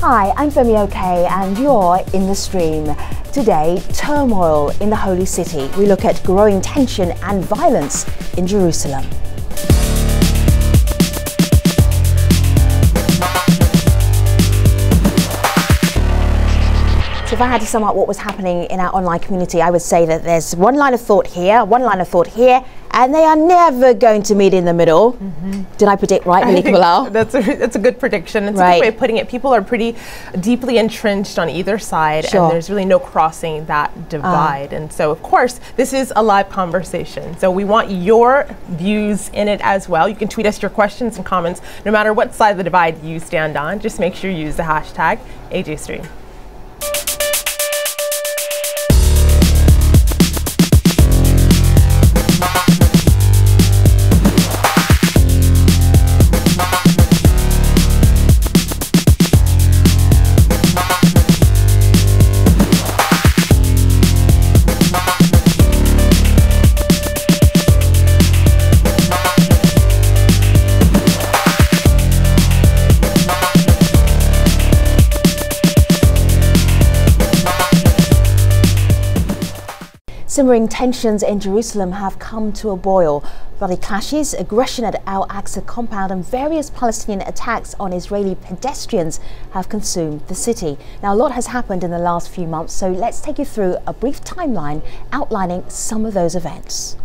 Hi, I'm Femi OK and you're in the stream. Today, turmoil in the Holy City. We look at growing tension and violence in Jerusalem. So if I had to sum up what was happening in our online community, I would say that there's one line of thought here, one line of thought here, and they are never going to meet in the middle. Did I predict right, Malika Bilal? That's a good prediction. It's a good way of putting it. People are pretty deeply entrenched on either side, and there's really no crossing that divide. And so, of course, this is a live conversation. So we want your views in it as well. You can tweet us your questions and comments, no matter what side of the divide you stand on. Just make sure you use the hashtag AJStream. Simmering tensions in Jerusalem have come to a boil. Bloody clashes, aggression at Al-Aqsa compound and various Palestinian attacks on Israeli pedestrians have consumed the city. Now, a lot has happened in the last few months, so let's take you through a brief timeline outlining some of those events.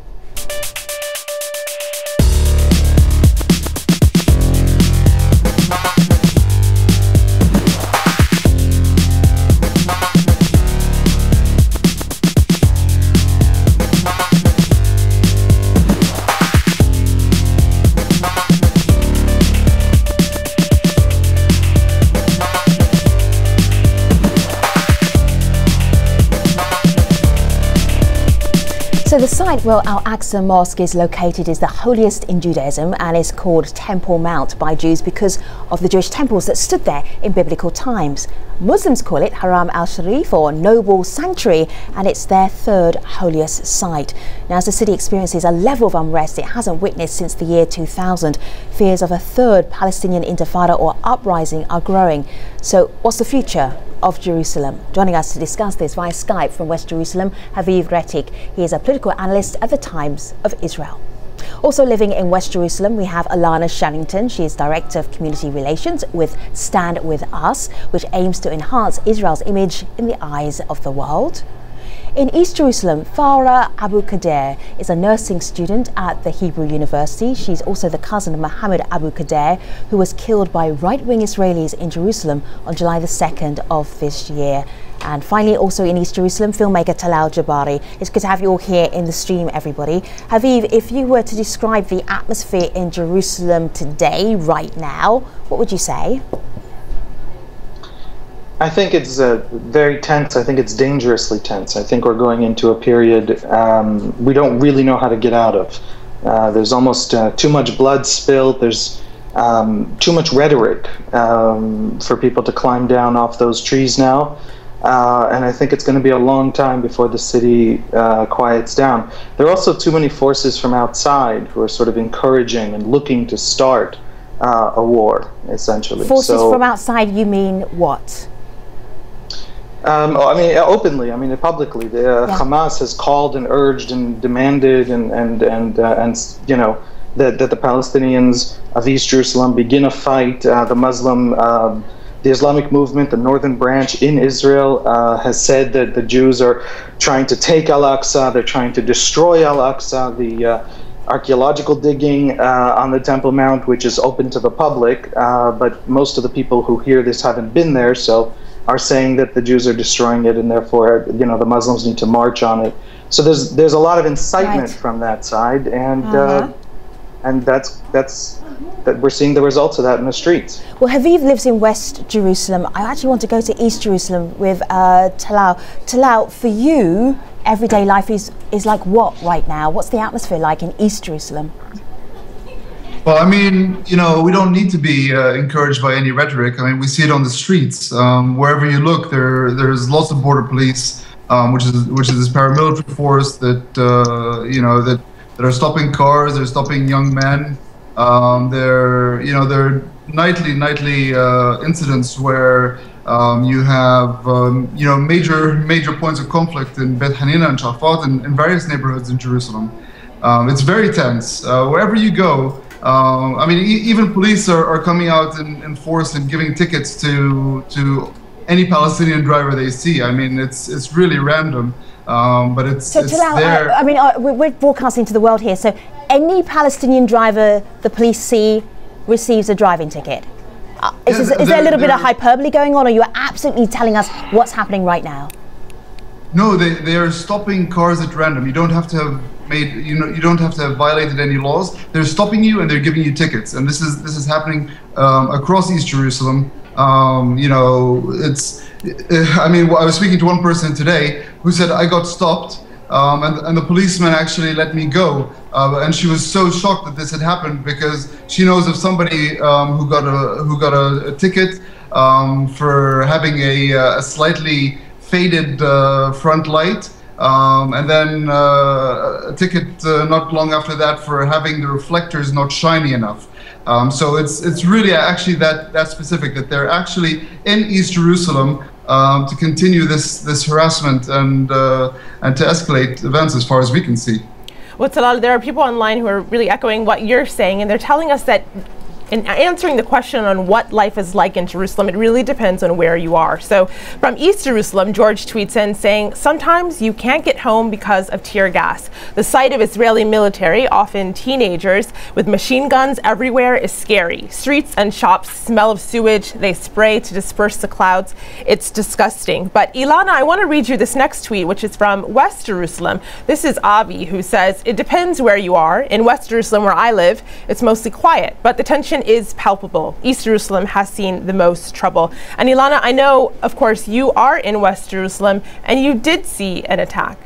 So the site where Al-Aqsa Mosque is located is the holiest in Judaism and is called Temple Mount by Jews because of the Jewish temples that stood there in biblical times. Muslims call it Haram al-Sharif, or noble sanctuary, and it's their third holiest site. Now, as the city experiences a level of unrest it hasn't witnessed since the year 2000, fears of a third Palestinian intifada or uprising are growing. So what's the future of Jerusalem? Joining us to discuss this via Skype from West Jerusalem, Haviv Retik. He is a political analyst at the Times of Israel. Also living in West Jerusalem, we have Alana Shannington. She is Director of Community Relations with Stand With Us, which aims to enhance Israel's image in the eyes of the world. In East Jerusalem, Farah Abu Kader is a nursing student at the Hebrew University. She's also the cousin of MAHMOUD Abu Kader, who was killed by right-wing Israelis in Jerusalem on July the 2nd of this year. And finally, also in East Jerusalem, filmmaker Talal Jabari. It's good to have you all here in the stream, everybody. Haviv, if you were to describe the atmosphere in Jerusalem today, right now, what would you say? I think it's very tense. I think it's dangerously tense. I think we're going into a period we don't really know how to get out of. There's almost too much blood spilled. There's too much rhetoric for people to climb down off those trees now. And I think it's going to be a long time before the city quiets down. There are also too many forces from outside who are sort of encouraging and looking to start a war, essentially. Forces from outside, you mean what? I mean, openly. I mean, publicly. Hamas has called and urged and demanded and you know that the Palestinians of East Jerusalem begin a fight. The Islamic movement, the northern branch in Israel, has said that the Jews are trying to take Al-Aqsa. They're trying to destroy Al-Aqsa. The archaeological digging on the Temple Mount, which is open to the public, but most of the people who hear this haven't been there, so are saying that the Jews are destroying it, and therefore, you know, the Muslims need to march on it. So there's a lot of incitement from that side, and that we're seeing the results of that in the streets. Well, Haviv lives in West Jerusalem. I actually want to go to East Jerusalem with Talal. Talal, for you, everyday life is like what right now? What's the atmosphere like in East Jerusalem? Well, I mean, you know, we don't need to be encouraged by any rhetoric. I mean, we see it on the streets. Wherever you look, there's lots of border police, which is this paramilitary force that you know that are stopping cars. They're stopping young men. They're nightly incidents where you have major points of conflict in Beit Hanina and Shafat and in various neighborhoods in Jerusalem. It's very tense. Wherever you go, I mean, even police are coming out in force and giving tickets to any Palestinian driver they see. I mean, it's really random, but it's there. I mean, we're broadcasting to the world here, so any Palestinian driver the police see receives a driving ticket. Is there a little bit of hyperbole going on, or you're absolutely telling us what's happening right now? No, they are stopping cars at random. You don't have to have you don't have to have violated any laws. They're stopping you and they're giving you tickets, and this is happening across East Jerusalem. You know, I mean, I was speaking to one person today who said, I got stopped, and the policeman actually let me go. And she was so shocked that this had happened because she knows of somebody who got a ticket for having a slightly faded front light, and then a ticket not long after that for having the reflectors not shiny enough. So it's really actually that specific, that they're actually in East Jerusalem to continue this harassment and to escalate events as far as we can see. Well, Talal, there are people online who are really echoing what you're saying, and they're telling us that in answering the question on what life is like in Jerusalem, it really depends on where you are. So from East Jerusalem, George tweets in saying, sometimes you can't get home because of tear gas. The sight of Israeli military, often teenagers, with machine guns everywhere is scary. Streets and shops smell of sewage. They spray to disperse the clouds. It's disgusting. But Ilana, I want to read you this next tweet, which is from West Jerusalem. This is Avi, who says, it depends where you are. In West Jerusalem, where I live, it's mostly quiet, but the tension is palpable. East Jerusalem has seen the most trouble. And Ilana, I know, of course, you are in West Jerusalem and you did see an attack.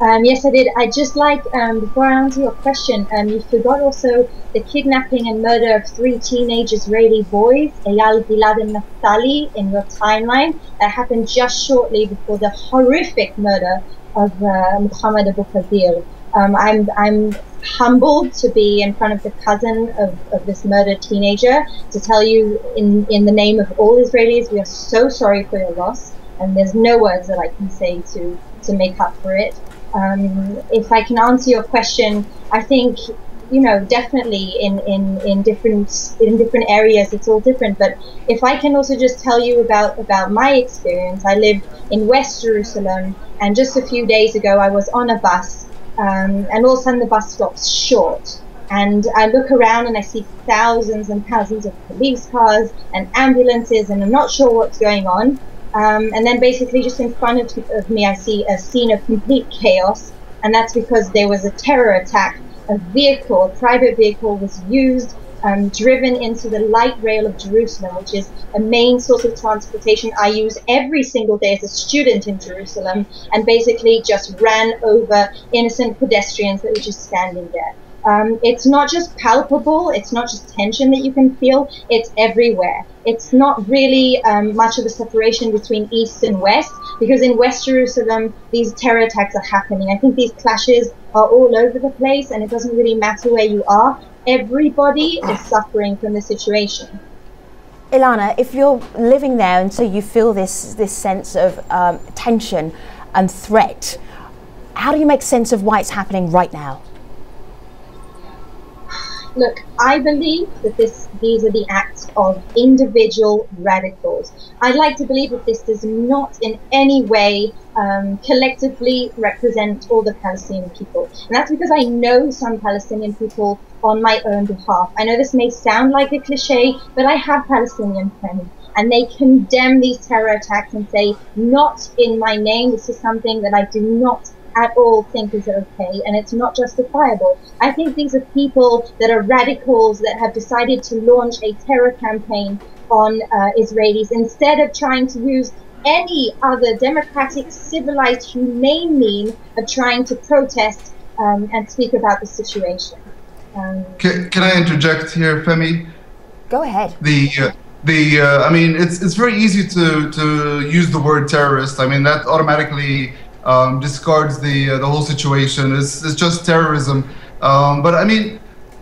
Yes, I did. I'd just like, before I answer your question, you forgot also the kidnapping and murder of 3 teenage Israeli boys, Eyal, Gilad and Naftali, in your timeline. That happened just shortly before the horrific murder of Muhammad Abu Qadir. I'm humbled to be in front of the cousin of this murdered teenager to tell you in the name of all Israelis, we are so sorry for your loss, and there's no words that I can say to make up for it. If I can answer your question, I think, you know, definitely in different areas it's all different, but if I can also just tell you about my experience. I live in West Jerusalem, and just a few days ago I was on a bus, and all of a sudden the bus stops short, and I look around and I see thousands and thousands of police cars and ambulances, and I'm not sure what's going on. And then basically just in front of me I see a scene of complete chaos, and that's because there was a terror attack. A private vehicle was used, driven into the light rail of Jerusalem, which is a main source of transportation I use every single day as a student in Jerusalem, and basically just ran over innocent pedestrians that were just standing there. It's not just palpable, it's not just tension that you can feel, it's everywhere. It's not really much of a separation between East and West, because in West Jerusalem, these terror attacks are happening. I think these clashes are all over the place, and it doesn't really matter where you are. Everybody is suffering from the situation. Ilana, if you're living there and so you feel this sense of tension and threat, how do you make sense of why it's happening right now? Look, I believe that these are the acts of individual radicals. I'd like to believe that this does not in any way collectively represent all the Palestinian people. And that's because I know some Palestinian people on my own behalf. I know this may sound like a cliche, but I have Palestinian friends, and they condemn these terror attacks and say, not in my name, this is something that I do not at all think is okay, and it's not justifiable. I think these are people that are radicals that have decided to launch a terror campaign on Israelis instead of trying to use any other democratic, civilized, humane mean of trying to protest and speak about the situation. Can I interject here, Femi? Go ahead. I mean, it's very easy to use the word terrorist. I mean, that automatically discards the whole situation. It's just terrorism. But I mean,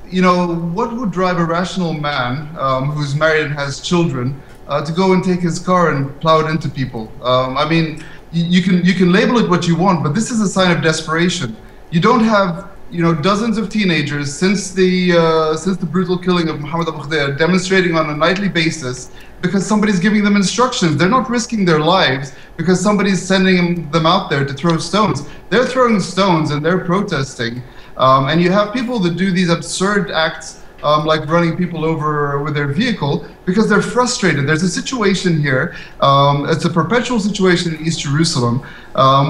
you know, what would drive a rational man who's married and has children to go and take his car and plow it into people? I mean, you can label it what you want, but this is a sign of desperation. You don't have, you know, dozens of teenagers since the brutal killing of Mohammed Abu Khdeir demonstrating on a nightly basis because somebody's giving them instructions. They're not risking their lives because somebody's sending them out there to throw stones. They're throwing stones and they're protesting. And you have people that do these absurd acts like running people over with their vehicle because they're frustrated. There's a situation here, it's a perpetual situation in East Jerusalem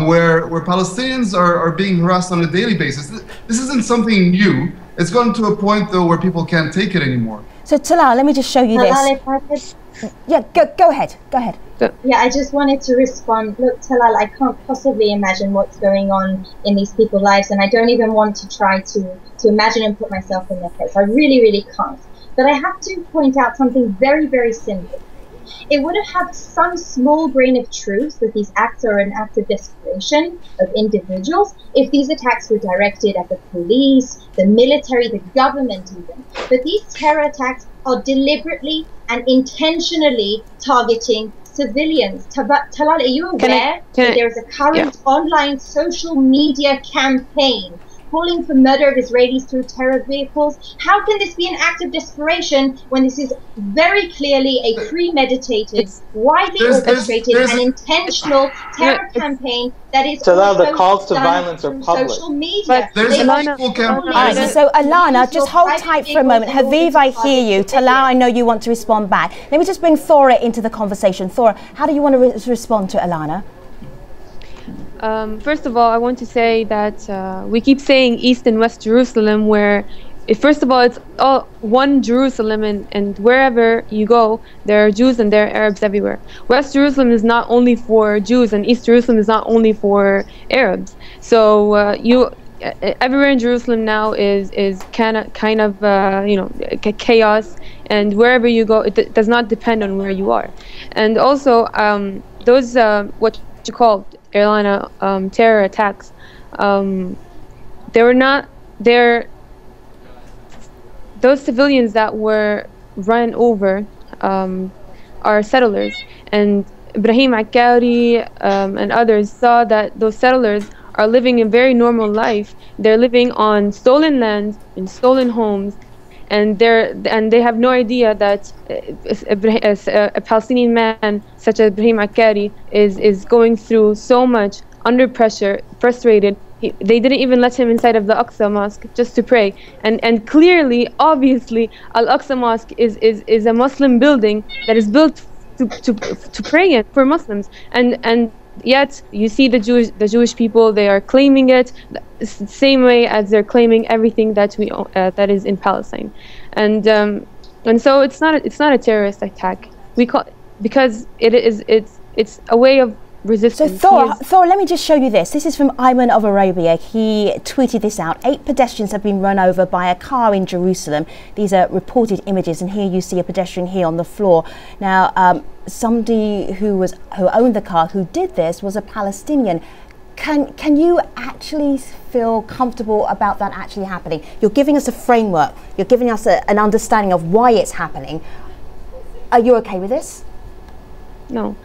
where Palestinians are being harassed on a daily basis. This isn't something new. It's gotten to a point though where people can't take it anymore. So Talal, let me just show you this. Yeah, go ahead. Yeah, I just wanted to respond. Look, Talal, I can't possibly imagine what's going on in these people's lives, and I don't even want to try to imagine and put myself in their place. I really, really can't. But I have to point out something very, very simple. It would have had some small grain of truth that these acts are an act of desperation of individuals if these attacks were directed at the police, the military, the government even. But these terror attacks are deliberately and intentionally targeting civilians. Talal, are you aware that there is a current online social media campaign calling for murder of Israelis through terror vehicles? How can this be an act of desperation when this is very clearly a premeditated, widely orchestrated and intentional terror campaign that is also the calls to violence are public. Social media. There's multiple campaigns. So Alana, just hold tight for a moment. Haviv, I hear you. Talal, I know you want to respond back. Let me just bring Thora into the conversation. Thora, how do you want to respond to Alana? First of all, I want to say that we keep saying East and West Jerusalem, where first of all, it's all one Jerusalem, and wherever you go, there are Jews and there are Arabs everywhere. West Jerusalem is not only for Jews, and East Jerusalem is not only for Arabs. So everywhere in Jerusalem now is kind of chaos, and wherever you go, it does not depend on where you are. And also, those what you call terror attacks, those civilians that were run over are settlers, and Ibrahim Akkari and others saw that those settlers are living a very normal life. They're living on stolen lands, in stolen homes, and they have no idea that a Palestinian man such as Ibrahim Akkari is going through so much, under pressure, frustrated. They didn't even let him inside of the Al-Aqsa mosque just to pray, and clearly, obviously, Al-Aqsa mosque is a Muslim building that is built to pray in for Muslims, and yet you see the Jewish people, they are claiming it the same way as they're claiming everything that that is in Palestine, and so it's not a terrorist attack. We call because it's a way of resistance. So Thor, let me just show you this. This is from Ayman of Arabia. He tweeted this out. 8 pedestrians have been run over by a car in Jerusalem. These are reported images, and here you see a pedestrian here on the floor. Now, somebody who owned the car who did this was a Palestinian. Can you actually feel comfortable about that actually happening? You're giving us a framework. You're giving us an understanding of why it's happening. Are you okay with this? No.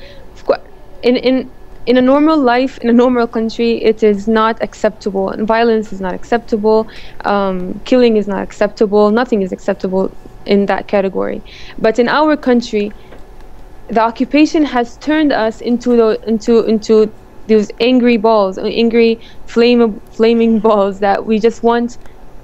In a normal life, in a normal country, it is not acceptable, and violence is not acceptable, killing is not acceptable, nothing is acceptable in that category. But in our country, the occupation has turned us into those angry balls, angry flaming balls that we just want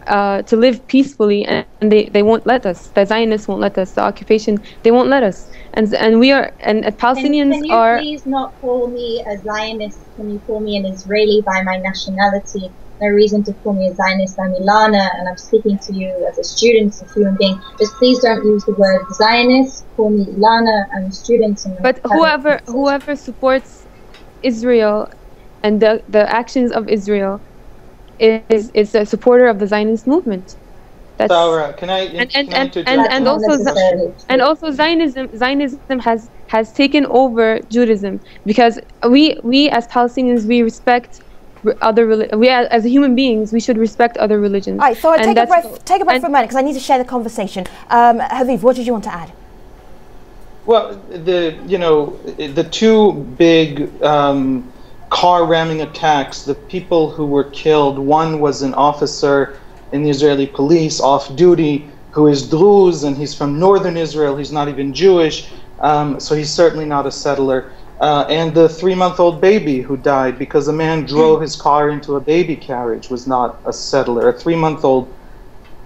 to live peacefully, and they won't let us. The Zionists won't let us. The occupation, they won't let us. And we are, and Palestinians are. Can you please not call me a Zionist? Can you call me an Israeli by my nationality? No reason to call me a Zionist. I'm Ilana, and I'm speaking to you as a student, as a human being. Just please don't use the word Zionist. Call me Ilana. I'm a student. But whoever supports Israel and the actions of Israel is a supporter of the Zionist movement. That's and also Zionism has taken over Judaism, because we as Palestinians, we as human beings, we should respect other religions. All right, Thora, take a breath for a moment, because I need to share the conversation. Haviv, what did you want to add? Well, the two big car ramming attacks, the people who were killed, one was an officer in the Israeli police off duty who is Druze, and he's from northern Israel. He's not even Jewish, so he's certainly not a settler. And the 3-month-old baby who died because a man drove his car into a baby carriage was not a settler. A 3-month-old,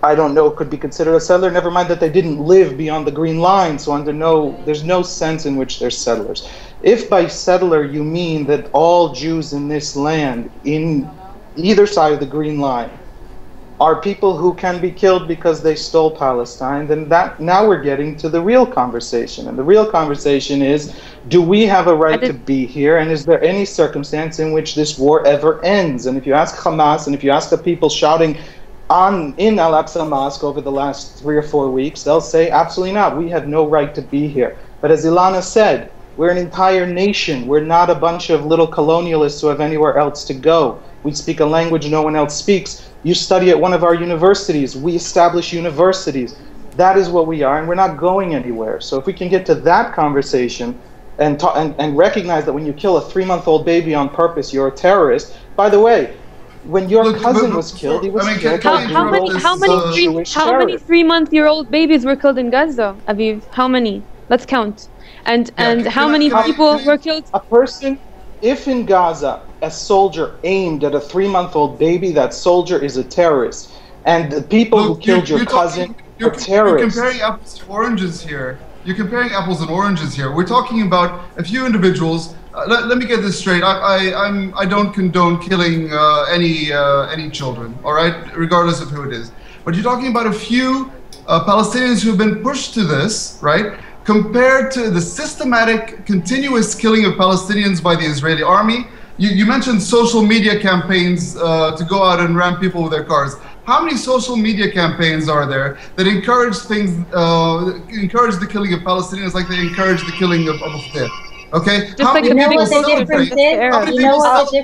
I don't know, could be considered a settler. Never mind that they didn't live beyond the Green Line, so there's no sense in which they're settlers. If by settler you mean that all Jews in this land, in either side of the Green Line, are people who can be killed because they stole Palestine, then now we're getting to the real conversation. And the real conversation is, do we have a right to be here? And is there any circumstance in which this war ever ends? And if you ask Hamas, and if you ask the people shouting in Al-Aqsa Mosque over the last 3 or 4 weeks, they'll say, absolutely not. We have no right to be here. But as Ilana said, we're an entire nation. We're not a bunch of little colonialists who have anywhere else to go. We speak a language no one else speaks. You study at one of our universities. We establish universities. That is what we are, and we're not going anywhere. So if we can get to that conversation and recognize that when you kill a 3-month-old baby on purpose, you're a terrorist. By the way, when your cousin was killed, he was killed by how many 3-month-old babies were killed in Gaza, Aviv? How many? Let's count. And how many people were killed? A person, if in Gaza a soldier aimed at a 3-month-old baby, that soldier is a terrorist. And the people who killed your cousin are terrorists. You're comparing apples to oranges here. You're comparing apples and oranges here. We're talking about a few individuals. Let me get this straight. I don't condone killing any children, all right, regardless of who it is. But you're talking about a few Palestinians who have been pushed to this, right? Compared to the systematic, continuous killing of Palestinians by the Israeli army. You mentioned social media campaigns to go out and ram people with their cars. How many social media campaigns are there that encourage the killing of Palestinians like they encourage the killing of Khalid? Okay. Just like the people celebrate.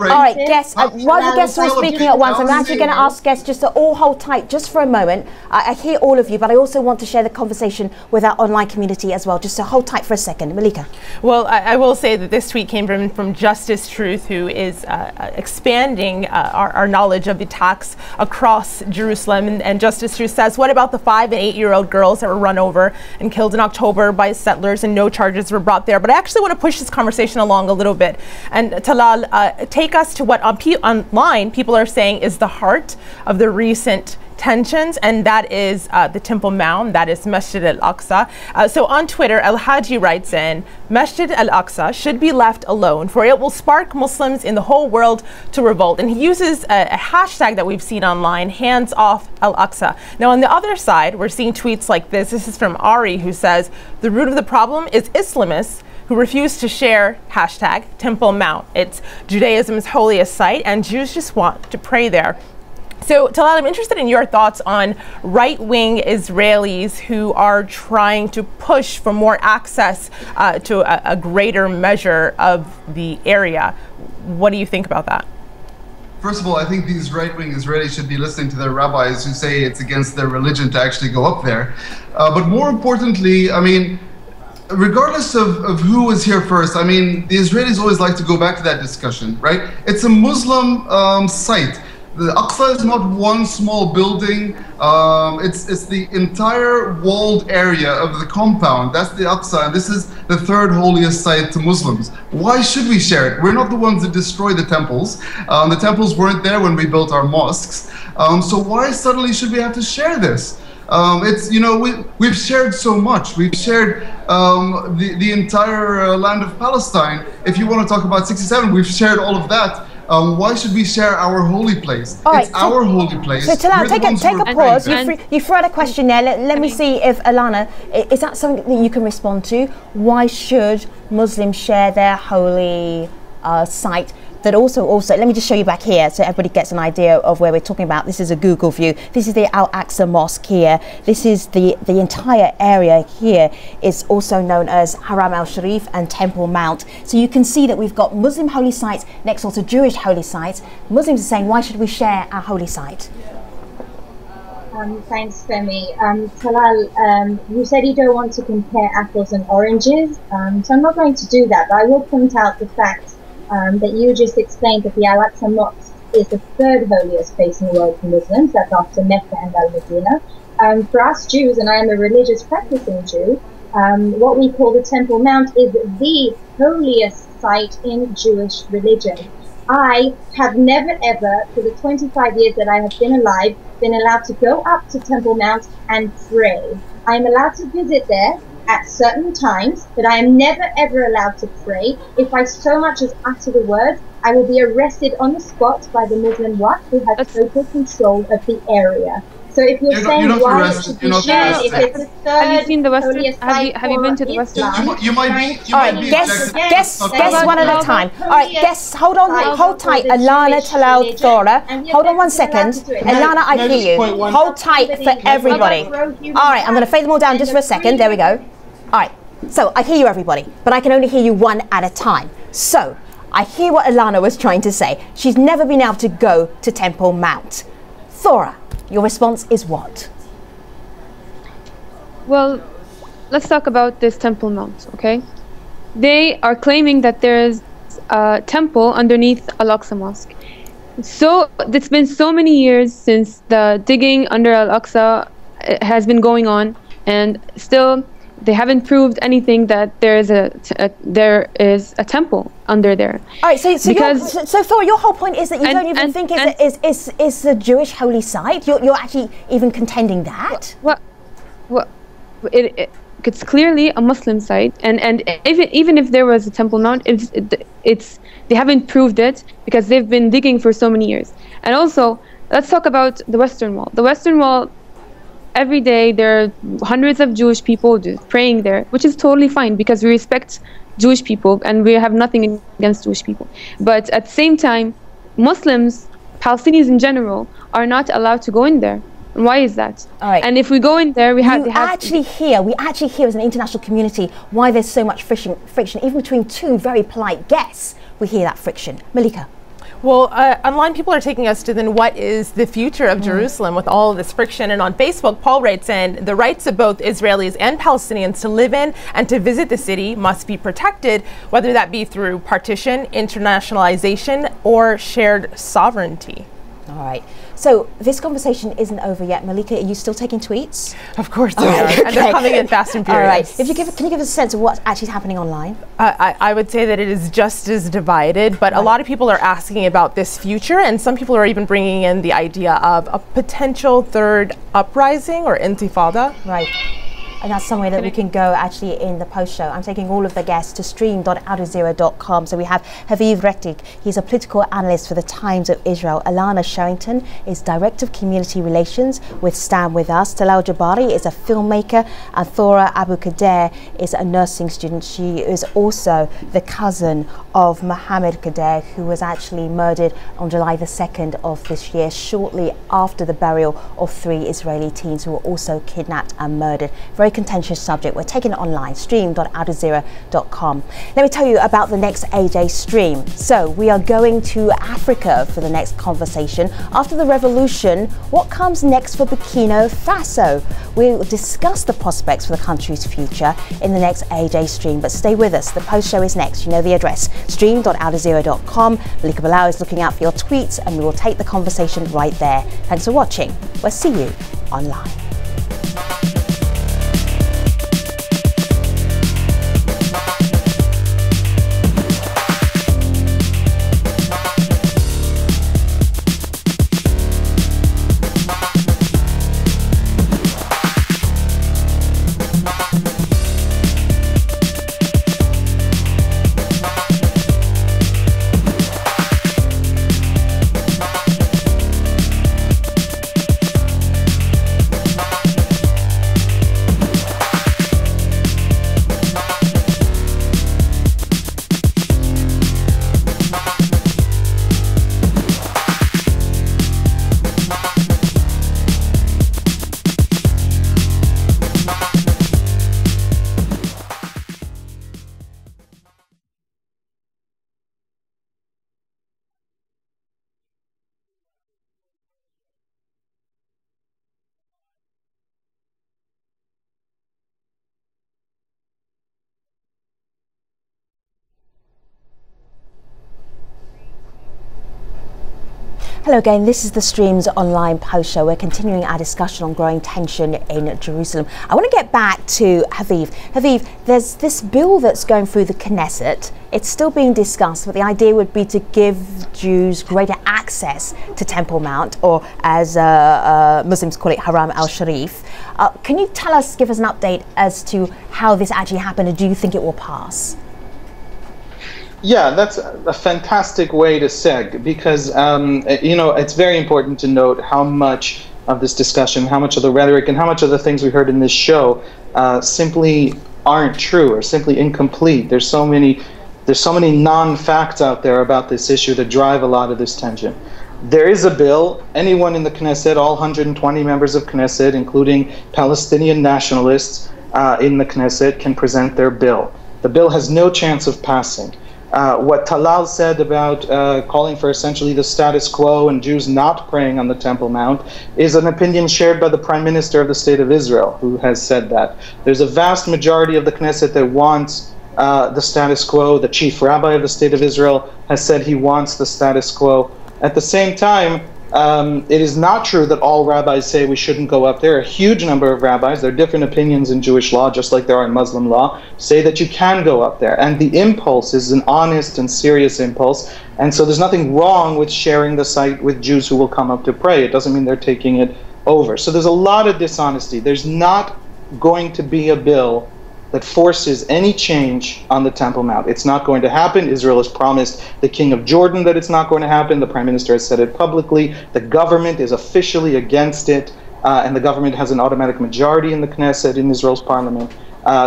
All right, guests. While the guests are speaking at once, I'm actually going to ask guests just to all hold tight just for a moment. I hear all of you, but I also want to share the conversation with our online community as well. Just to hold tight for a second, Malika. Well, I will say that this tweet came from Justice Truth, who is expanding our knowledge of the attacks across Jerusalem. And Justice Truth says, what about the 5- and 8-year-old girls that were run over and killed in October by settlers and no charges were brought there? But I actually want to push this conversation along a little bit. And Talal, take us to what online people are saying is the heart of the recent tensions, and that is the Temple Mount, that is Masjid Al-Aqsa. So on Twitter, Al-Haji writes in, Masjid Al-Aqsa should be left alone, for it will spark Muslims in the whole world to revolt. And he uses a hashtag that we've seen online, hands off Al-Aqsa. Now on the other side, we're seeing tweets like this. This is from Ari, who says, the root of the problem is Islamists who refuse to share hashtag Temple Mount. It's Judaism's holiest site, and Jews just want to pray there. So, Talal, I'm interested in your thoughts on right-wing Israelis who are trying to push for more access to a greater measure of the area. What do you think about that? First of all, I think these right-wing Israelis should be listening to their rabbis who say it's against their religion to actually go up there. But more importantly, I mean, regardless of who was here first, I mean, the Israelis always like to go back to that discussion, right? It's a Muslim site. The Aqsa is not one small building. It's the entire walled area of the compound. That's the Aqsa, and this is the 3rd holiest site to Muslims. Why should we share it? We're not the ones that destroy the temples. The temples weren't there when we built our mosques. So why suddenly should we have to share this? It's, you know, we've shared so much. We've shared the entire land of Palestine. If you want to talk about 67, we've shared all of that. Why should we share our holy place? It's our holy place. So Talal, take a pause. You threw out a question there. Let me see if Alana, is that something that you can respond to? Why should Muslims share their holy site? that also, let me just show you back here so everybody gets an idea of where we're talking about. This is a Google view. This is the Al-Aqsa Mosque here. This is the entire area here is also known as Haram al-Sharif and Temple Mount. So you can see that we've got Muslim holy sites next door to Jewish holy sites. Muslims are saying, why should we share our holy site? Thanks, Femi. Talal, you said you don't want to compare apples and oranges, so I'm not going to do that, but I will point out the fact that you just explained that the Al-Aqsa Mosque is the third holiest place in the world for Muslims, that's after Mecca and Al-Medina. For us Jews, and I am a religious practicing Jew, what we call the Temple Mount is the holiest site in Jewish religion. I have never ever, for the 25 years that I have been alive, been allowed to go up to Temple Mount and pray. I am allowed to visit there at certain times, but I am never ever allowed to pray. If I so much as utter the words, I will be arrested on the spot by the Muslim Waqf, who has total control of the area. So if you're saying why it should be shared, if it's the third, have you seen the Western? Have you been to the Western? You might be. All right, guess one at a time. All right, guess. Hold on, hold tight. Alana, Talal, Thora. Hold on 1 second. Alana, I hear you. Hold tight for everybody. All right, I'm going to fade them all down just for a second. There we go. All right. So I hear you, everybody, but I can only hear you one at a time. So I hear what Alana was trying to say. She's never been able to go to Temple Mount. Thora, your response is what? Well, let's talk about this Temple Mount, okay? They are claiming that there is a temple underneath Al-Aqsa Mosque. So it's been so many years since the digging under Al-Aqsa has been going on, and still they haven't proved anything that there is a temple under there. All right, so Thor, your whole point is that you don't even think it's a Jewish holy site. You're actually even contending that. Well, it's clearly a Muslim site, and even if there was a Temple Mount, they haven't proved it because they've been digging for so many years. And also, let's talk about the Western Wall. The Western Wall. Every day there are hundreds of Jewish people praying there, which is totally fine because we respect Jewish people and we have nothing against Jewish people. But at the same time, Muslims, Palestinians in general, are not allowed to go in there. And why is that? All right. And if we go in there, we actually hear as an international community why there's so much friction, even between two very polite guests. We hear that friction. Malika. Well, online people are taking us to then what is the future of Jerusalem with all of this friction. And on Facebook, Paul writes in, the rights of both Israelis and Palestinians to live in and to visit the city must be protected, whether that be through partition, internationalization, or shared sovereignty. All right. So this conversation isn't over yet. Malika, are you still taking tweets? Of course we are. Okay. And they're coming in fast and furious. All right. Can you give us a sense of what's actually happening online? I would say that it is just as divided, but a lot of people are asking about this future, and some people are even bringing in the idea of a potential third uprising or intifada. Right. And that's somewhere that we can go actually in the post show. I'm taking all of the guests to stream.aljazeera.com. So we have Haviv Rettig, he's a political analyst for the Times of Israel. Alana Sherrington is Director of Community Relations with Stand With Us. Talal Jabari is a filmmaker, and Thora Abu Kader is a nursing student. She is also the cousin of Mohammed Kader, who was actually murdered on July the 2nd of this year, shortly after the burial of 3 Israeli teens who were also kidnapped and murdered. Very contentious subject. We're taking it online, stream.aljazeera.com. Let me tell you about the next AJ stream. So we are going to Africa for the next conversation. After the revolution, what comes next for Burkina Faso? We'll discuss the prospects for the country's future in the next AJ stream, but stay with us. The post show is next. You know the address, stream.aljazeera.com. Malika Bilal is looking out for your tweets, and we will take the conversation right there. Thanks for watching. We'll see you online. Hello again, this is the Streams Online Post Show. We're continuing our discussion on growing tension in Jerusalem. I want to get back to Haviv. Haviv, there's this bill that's going through the Knesset. It's still being discussed, but the idea would be to give Jews greater access to Temple Mount, or as Muslims call it, Haram al-Sharif. Can you give us an update as to how this actually happened, and do you think it will pass? Yeah, that's a fantastic way to seg, because it's very important to note how much of this discussion, how much of the rhetoric, and how much of the things we heard in this show simply aren't true or simply incomplete. There's so many non-facts out there about this issue that drive a lot of this tension. There is a bill. Anyone in the Knesset, all 120 members of Knesset, including Palestinian nationalists in the Knesset, can present their bill. The bill has no chance of passing. What Talal said about calling for essentially the status quo and Jews not praying on the Temple Mount is an opinion shared by the Prime Minister of the State of Israel, who has said that. There's a vast majority of the Knesset that wants the status quo. The Chief Rabbi of the State of Israel has said he wants the status quo. At the same time, it is not true that all rabbis say we shouldn't go up there. A huge number of rabbis, there are different opinions in Jewish law, just like there are in Muslim law, say that you can go up there. And the impulse is an honest and serious impulse. And so there's nothing wrong with sharing the site with Jews who will come up to pray. It doesn't mean they're taking it over. So there's a lot of dishonesty. There's not going to be a bill that forces any change on the Temple Mount. It's not going to happen. Israel has promised the King of Jordan that it's not going to happen. The Prime Minister has said it publicly. The government is officially against it, and the government has an automatic majority in the Knesset, in Israel's parliament.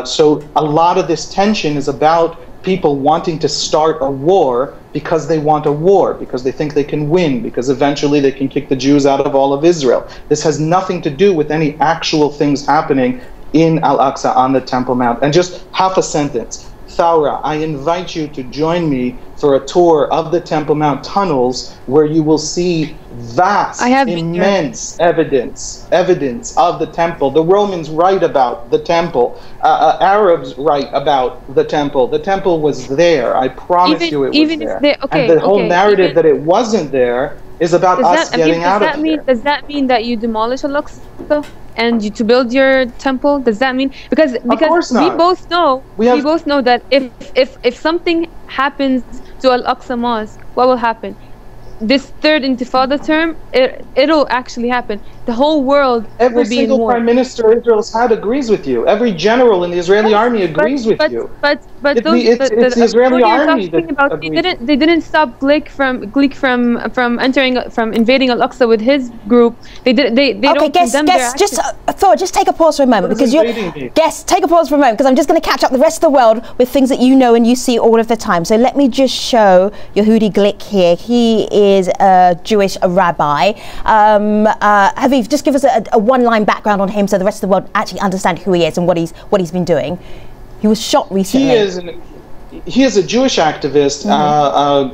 So a lot of this tension is about people wanting to start a war because they want a war, because they think they can win, because eventually they can kick the Jews out of all of Israel. This has nothing to do with any actual things happening in Al-Aqsa on the Temple Mount. And just half a sentence. Thaura, I invite you to join me for a tour of the Temple Mount tunnels, where you will see vast, immense evidence of the temple. The Romans write about the temple. Arabs write about the temple. The temple was there. I promise you it was there. And the whole narrative that it wasn't there is about us getting out of there. Does that mean that you demolish Al-Aqsa and to build your temple? Does that mean, because we both know that if something happens to Al-Aqsa Mosque, what will happen? This third Intifada term, it'll actually happen. The whole world will be in war. Every single Prime Minister Israel's had agrees with you. Every general in the Israeli army agrees with you. But it's the Israeli army that agrees. They didn't stop Glick from invading Al-Aqsa with his group. They don't condemn their actions. Thor, just take a pause for a moment, because take a pause for a moment, because I'm just going to catch up the rest of the world with things that you know and you see all of the time. So let me just show Yehudi Glick here. He is a Jewish rabbi. Haviv, just give us a one-line background on him so the rest of the world actually understand who he is and what he's been doing. He was shot recently. He is a Jewish activist.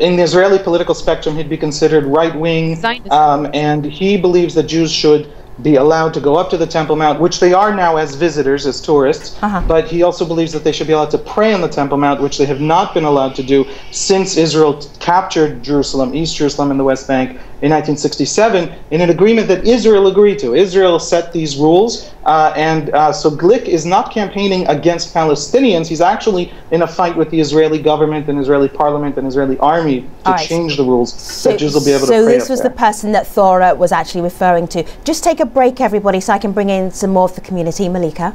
In the Israeli political spectrum, he'd be considered right-wing, and he believes that Jews should be allowed to go up to the Temple Mount, which they are now as visitors, as tourists, but he also believes that they should be allowed to pray on the Temple Mount, which they have not been allowed to do since Israel captured Jerusalem, East Jerusalem and the West Bank in 1967, in an agreement that Israel agreed to. Israel set these rules, so Glick is not campaigning against Palestinians. He's actually in a fight with the Israeli government and Israeli parliament and Israeli army to change the rules that Jews will be able to pray. So this was the person that Thora was actually referring to. Just take a break, everybody, so I can bring in some more of the community. Malika.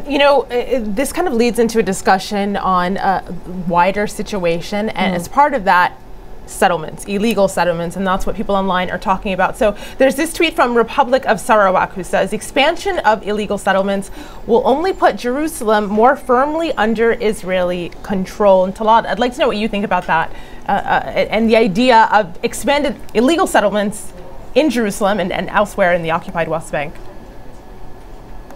This kind of leads into a discussion on a wider situation, and as part of that, settlements, illegal settlements, and that's what people online are talking about. So there's this tweet from Republic of Sarawak who says, expansion of illegal settlements will only put Jerusalem more firmly under Israeli control. And Talal, I'd like to know what you think about that and the idea of expanded illegal settlements in Jerusalem and elsewhere in the occupied West Bank.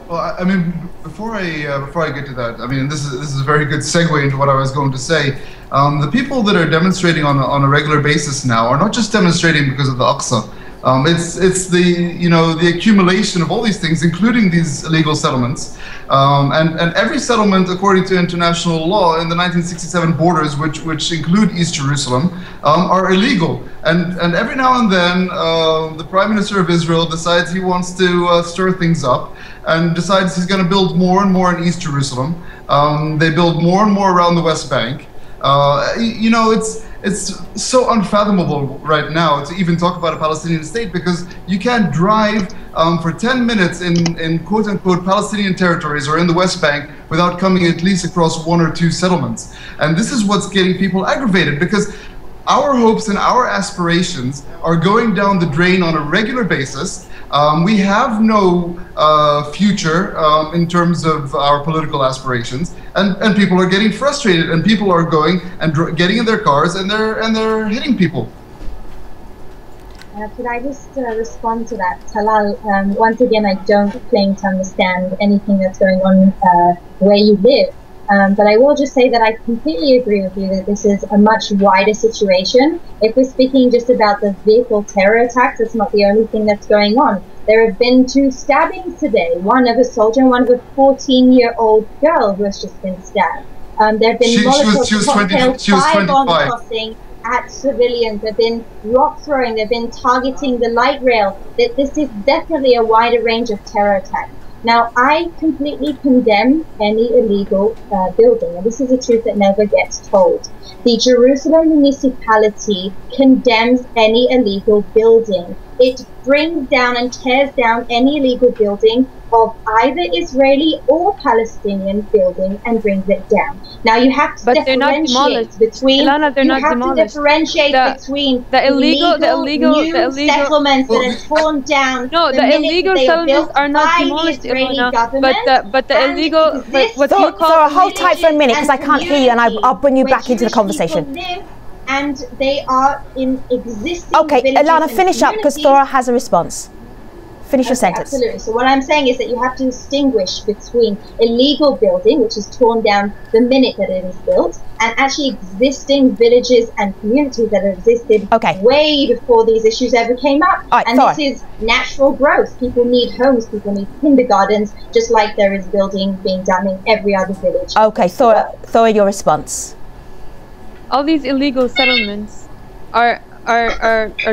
Well, I mean, before I get to that, I mean, this is a very good segue into what I was going to say. The people that are demonstrating on a regular basis now are not just demonstrating because of the Aqsa. It's the accumulation of all these things, including these illegal settlements, and every settlement, according to international law, in the 1967 borders, which include East Jerusalem, are illegal. And every now and then, the Prime Minister of Israel decides he wants to stir things up, and decides he's going to build more and more in East Jerusalem. They build more and more around the West Bank. It's so unfathomable right now to even talk about a Palestinian state, because you can't drive for 10 minutes in quote-unquote Palestinian territories or in the West Bank without coming at least across one or two settlements. And this is what's getting people aggravated, because our hopes and our aspirations are going down the drain on a regular basis. We have no future in terms of our political aspirations, and people are getting frustrated, and people are going and getting in their cars, and they're hitting people. Could I just respond to that? Talal, once again, I don't claim to understand anything that's going on where you live. But I will just say that I completely agree with you that this is a much wider situation. If we're speaking just about the vehicle terror attacks, it's not the only thing that's going on. There have been 2 stabbings today, one of a soldier and one of a 14-year-old girl who has just been stabbed. There have been Molotov cocktails, firebomb tossing at civilians. There have been rock throwing. There have been targeting the light rail. This is definitely a wider range of terror attacks. Now, I completely condemn any illegal building, and this is a truth that never gets told. The Jerusalem municipality condemns any illegal building. It brings down and tears down any illegal building of either Israeli or Palestinian building and brings it down. Now you have to differentiate between the illegal settlements that are torn down. No, the illegal settlements are not demolished, Ilana, but the illegal, what you call. So hold tight for a minute, because I can't hear you, and I'll bring you back into the conversation. And they are in existing. Okay, Ilana, finish up, because Thora has a response. Finish your sentence. Absolutely. So what I'm saying is that you have to distinguish between illegal building, which is torn down the minute that it is built, and actually existing villages and communities that have existed way before these issues ever came up. This is natural growth. People need homes, people need kindergartens, just like there is building being done in every other village. Okay, Thora, your response. All these illegal settlements are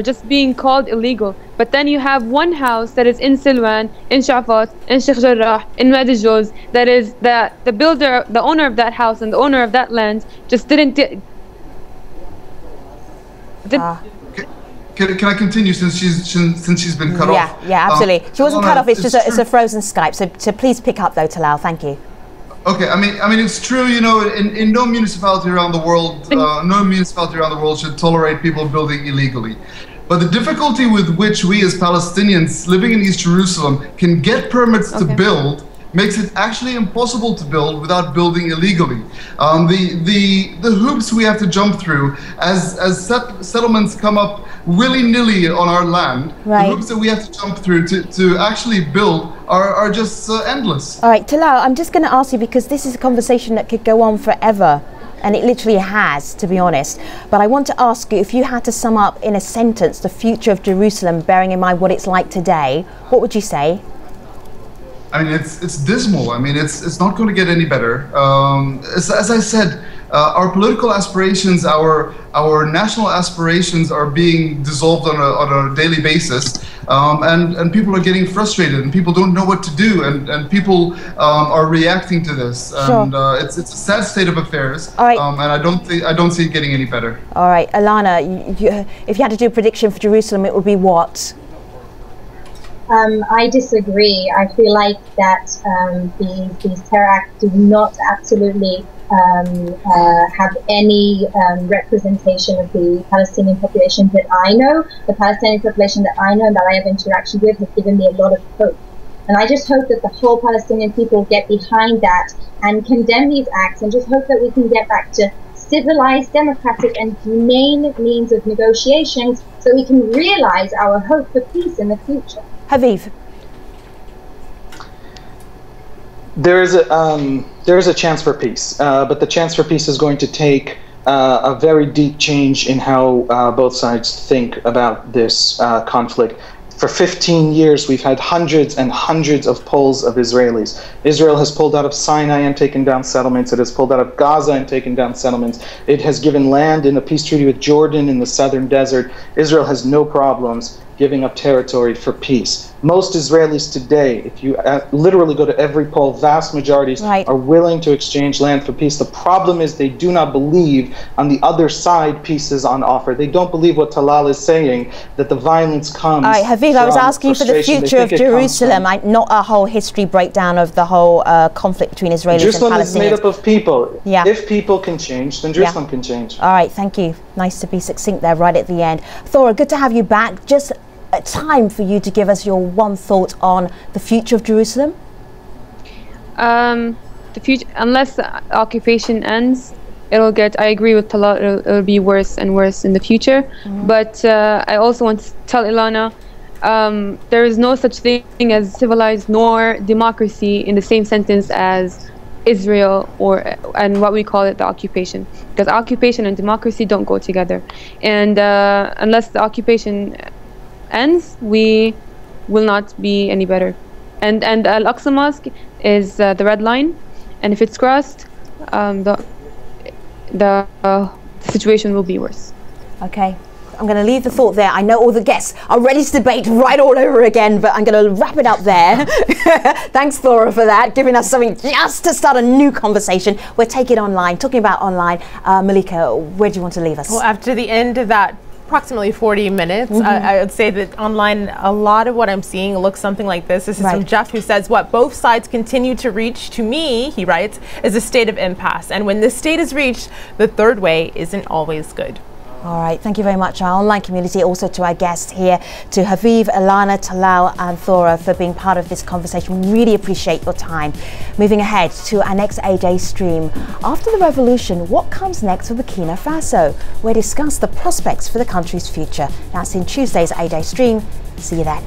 just being called illegal, but then you have one house that is in Silwan, in Shafat, in Sheikh Jarrah, in Wadi Joz, that is the builder, the owner of that house and the owner of that land just didn't Can I continue since she's been cut off? Yeah, absolutely. She wasn't cut off. It's just a frozen Skype. So please pick up though, Talal. Thank you. Okay, I mean, it's true. In no municipality around the world, should tolerate people building illegally. But the difficulty with which we as Palestinians living in East Jerusalem can get permits to build makes it actually impossible to build without building illegally. The hoops we have to jump through as settlements come up willy-nilly on our land, the hoops that we have to jump through to actually build are just endless. All right, Talal, I'm just going to ask you, because this is a conversation that could go on forever, and it literally has, to be honest. But I want to ask you, if you had to sum up in a sentence the future of Jerusalem, bearing in mind what it's like today, what would you say? I mean, it's dismal. I mean, it's not going to get any better. As I said, our political aspirations, our national aspirations are being dissolved on a daily basis, and people are getting frustrated, and people don't know what to do, and people are reacting to this. And it's a sad state of affairs. All right. And I don't see it getting any better. All right, Ilana, if you had to do a prediction for Jerusalem, it would be what? I disagree. I feel like that these terror acts do not absolutely have any representation of the Palestinian population that I know. The Palestinian population that I know and that I have interaction with has given me a lot of hope. And I just hope that the whole Palestinian people get behind that and condemn these acts, and just hope that we can get back to civilized, democratic and humane means of negotiations, so we can realize our hope for peace in the future. Haviv. There is a chance for peace, but the chance for peace is going to take a very deep change in how both sides think about this conflict. For 15 years, we've had hundreds and hundreds of polls of Israelis. Israel has pulled out of Sinai and taken down settlements. It has pulled out of Gaza and taken down settlements. It has given land in the peace treaty with Jordan in the southern desert. Israel has no problems giving up territory for peace. Most Israelis today, if you literally go to every poll, vast majorities are willing to exchange land for peace. The problem is they do not believe on the other side peace is on offer. They don't believe what Talal is saying, that the violence comes. All right, Haviv, I was asking for the future of Jerusalem, not a whole history breakdown of the whole conflict between Israelis and Palestinians. Jerusalem is made up of people. Yeah. If people can change, then Jerusalem can change. All right, thank you. Nice to be succinct there right at the end. Thora, good to have you back. Just time for you to give us your one thought on the future of Jerusalem. The future, unless the occupation ends, I agree with Talal, it'll be worse and worse in the future. But I also want to tell Ilana, there is no such thing as civilized nor democracy in the same sentence as Israel and what we call it, the occupation, because occupation and democracy don't go together. And unless the occupation ends, we will not be any better. And Al-Aqsa Mosque is the red line, and if it's crossed, the situation will be worse. Okay, I'm going to leave the thought there. I know all the guests are ready to debate right all over again, but I'm going to wrap it up there. Thanks, Thora, for that, giving us something just to start a new conversation. We'll take it online. Talking about online, Malika, where do you want to leave us? Well, after the end of that approximately 40 minutes, I would say that online a lot of what I'm seeing looks something like this. This is from Jeff, who says, what both sides continue to reach, to me, he writes, is a state of impasse. And when this state is reached, the third way isn't always good. All right, thank you very much, our online community, also to our guests here, to Haviv, Ilana, Talal and Thora for being part of this conversation. We really appreciate your time. Moving ahead to our next A-Day stream. After the revolution, what comes next for Burkina Faso? We'll discuss the prospects for the country's future. That's in Tuesday's A-Day stream. See you then.